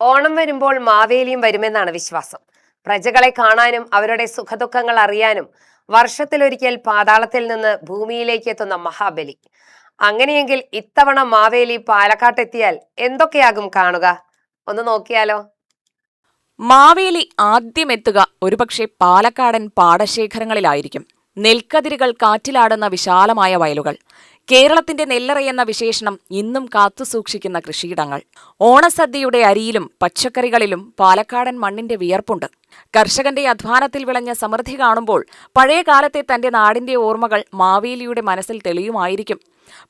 ഓണം വരുമ്പോൾ മാവേലിയും വരുമെന്നാണ് വിശ്വാസം. പ്രജകളെ കാണാനും അവരുടെ സുഖദുഃഖങ്ങൾ അറിയാനും വർഷത്തിലൊരിക്കൽ പാതാളത്തിൽ നിന്ന് ഭൂമിയിലേക്ക് എത്തുന്ന മഹാബലി. അങ്ങനെയെങ്കിൽ ഇത്തവണ മാവേലി പാലക്കാട്ടെത്തിയാൽ എന്തൊക്കെയാകും കാണുക? ഒന്ന് നോക്കിയാലോ. മാവേലി ആദ്യമെത്തുക ഒരുപക്ഷെ പാലക്കാടൻ പാടശേഖരങ്ങളിലായിരിക്കും. നെൽക്കതിരുകൾ കാറ്റിലാടുന്ന വിശാലമായ വയലുകൾ, കേരളത്തിന്റെ നെല്ലറയെന്ന വിശേഷണം ഇന്നും കാത്തുസൂക്ഷിക്കുന്ന കൃഷിയിടങ്ങൾ. ഓണസദ്യയുടെ അരിയിലും പച്ചക്കറികളിലും പാലക്കാടൻ മണ്ണിന്റെ വിയർപ്പുണ്ട്. കർഷകന്റെ അധ്വാനത്തിൽ വിളഞ്ഞ സമൃദ്ധി കാണുമ്പോൾ പഴയ കാലത്തെ തന്റെ നാടിന്റെ ഓർമ്മകൾ മാവേലിയുടെ മനസ്സിൽ തെളിയുമായിരിക്കും.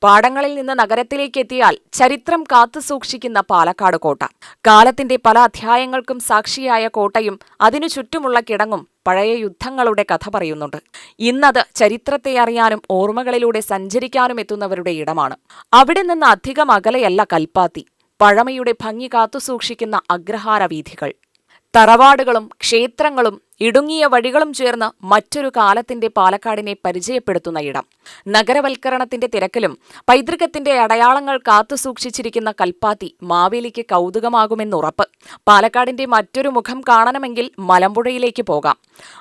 പാടങ്ങളിൽ നിന്ന് നഗരത്തിലേക്ക് എത്തിയാൽ ചരിത്രം കാത്തുസൂക്ഷിക്കുന്ന പാലക്കാട് കോട്ട. കാലത്തിന്റെ പല അധ്യായങ്ങൾക്കും സാക്ഷിയായ കോട്ടയും അതിനു ചുറ്റുമുള്ള കിടങ്ങും പഴയ യുദ്ധങ്ങളുടെ കഥ പറയുന്നുണ്ട്. ഇന്നത് ചരിത്രത്തെ അറിയാനും ഓർമ്മകളിലൂടെ സഞ്ചരിക്കാനും എത്തുന്നവരുടെ ഇടമാണ്. അവിടെ നിന്ന് അധികം അകലെയല്ല കൽപ്പാത്തി, പഴമയുടെ ഭംഗി കാത്തുസൂക്ഷിക്കുന്ന അഗ്രഹാര വീഥികൾ. തറവാടുകളും ക്ഷേത്രങ്ങളും ഇടുങ്ങിയ വഴികളും ചേർന്ന് മറ്റൊരു കാലത്തിന്റെ പാലക്കാടിനെ പരിചയപ്പെടുത്തുന്ന ഇടം. നഗരവൽക്കരണത്തിന്റെ തിരക്കിലും പൈതൃകത്തിന്റെ അടയാളങ്ങൾ കാത്തുസൂക്ഷിച്ചിരിക്കുന്ന കൽപ്പാത്തി മാവേലിക്ക് കൗതുകമാകുമെന്നുറപ്പ്. പാലക്കാടിന്റെ മറ്റൊരു മുഖം കാണണമെങ്കിൽ മലമ്പുഴയിലേക്ക് പോകാം.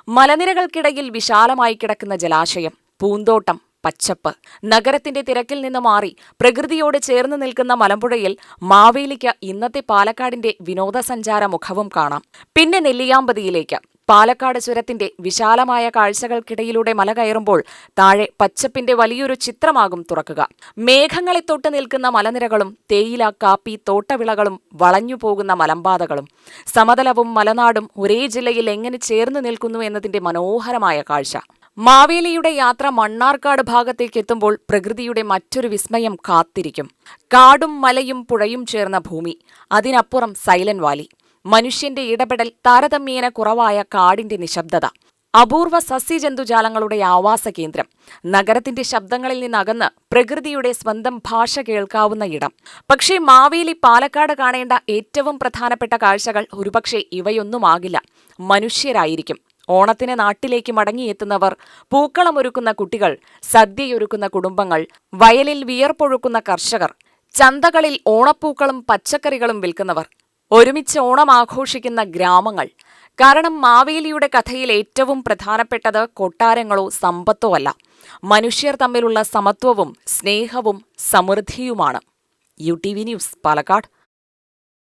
മലനിരകൾക്കിടയിൽ വിശാലമായി കിടക്കുന്ന ജലാശയം, പൂന്തോട്ടം, പച്ചപ്പ്. നഗരത്തിന്റെ തിരക്കിൽ നിന്ന് മാറി പ്രകൃതിയോട് ചേർന്ന് നിൽക്കുന്ന മലമ്പുഴയിൽ മാവേലിക്ക് ഇന്നത്തെ പാലക്കാടിന്റെ വിനോദസഞ്ചാര മുഖവും കാണാം. പിന്നെ നെല്ലിയാമ്പതിയിലേക്ക്. പാലക്കാട് ചുരത്തിന്റെ വിശാലമായ കാഴ്ചകൾക്കിടയിലൂടെ മല കയറുമ്പോൾ താഴെ പച്ചപ്പിന്റെ വലിയൊരു ചിത്രമാകും തുറക്കുക. മേഘങ്ങളെ തൊട്ട് നിൽക്കുന്ന മലനിരകളും തേയില, കാപ്പി തോട്ടവിളകളും വളഞ്ഞുപോകുന്ന മലമ്പാതകളും. സമതലവും മലനാടും ഒരേ ജില്ലയിൽ എങ്ങനെ ചേർന്ന് നിൽക്കുന്നു എന്നതിന്റെ മനോഹരമായ കാഴ്ച. മാവേലിയുടെ യാത്ര മണ്ണാർക്കാട് ഭാഗത്തേക്ക് എത്തുമ്പോൾ പ്രകൃതിയുടെ മറ്റൊരു വിസ്മയം കാത്തിരിക്കും. കാടും മലയും പുഴയും ചേർന്ന ഭൂമി, അതിനപ്പുറം സൈലന്റ് വാലി. മനുഷ്യന്റെ ഇടപെടൽ താരതമ്യേന കുറവായ കാടിന്റെ നിശബ്ദത, അപൂർവ സസ്യജന്തുജാലങ്ങളുടെ ആവാസ കേന്ദ്രം. നഗരത്തിന്റെ ശബ്ദങ്ങളിൽ നിന്നകന്ന് പ്രകൃതിയുടെ സ്വന്തം ഭാഷ കേൾക്കാവുന്ന ഇടം. പക്ഷേ മാവേലി പാലക്കാട് കാണേണ്ട ഏറ്റവും പ്രധാനപ്പെട്ട കാഴ്ചകൾ ഒരുപക്ഷെ ഇവയൊന്നുമാകില്ല, മനുഷ്യരായിരിക്കും. ഓണത്തിന് നാട്ടിലേക്ക് മടങ്ങിയെത്തുന്നവർ, പൂക്കളമൊരുക്കുന്ന കുട്ടികൾ, സദ്യയൊരുക്കുന്ന കുടുംബങ്ങൾ, വയലിൽ വിയർപ്പൊഴുക്കുന്ന കർഷകർ, ചന്തകളിൽ ഓണപ്പൂക്കളും പച്ചക്കറികളും വിൽക്കുന്നവർ, ഒരുമിച്ച് ഓണം ആഘോഷിക്കുന്ന ഗ്രാമങ്ങൾ. കാരണം മാവേലിയുടെ കഥയിൽ ഏറ്റവും പ്രധാനപ്പെട്ടത് കൊട്ടാരങ്ങളോ സമ്പത്തോ അല്ല, മനുഷ്യർ തമ്മിലുള്ള സമത്വവും സ്നേഹവും സമൃദ്ധിയുമാണ്. UTV news, Palakkad.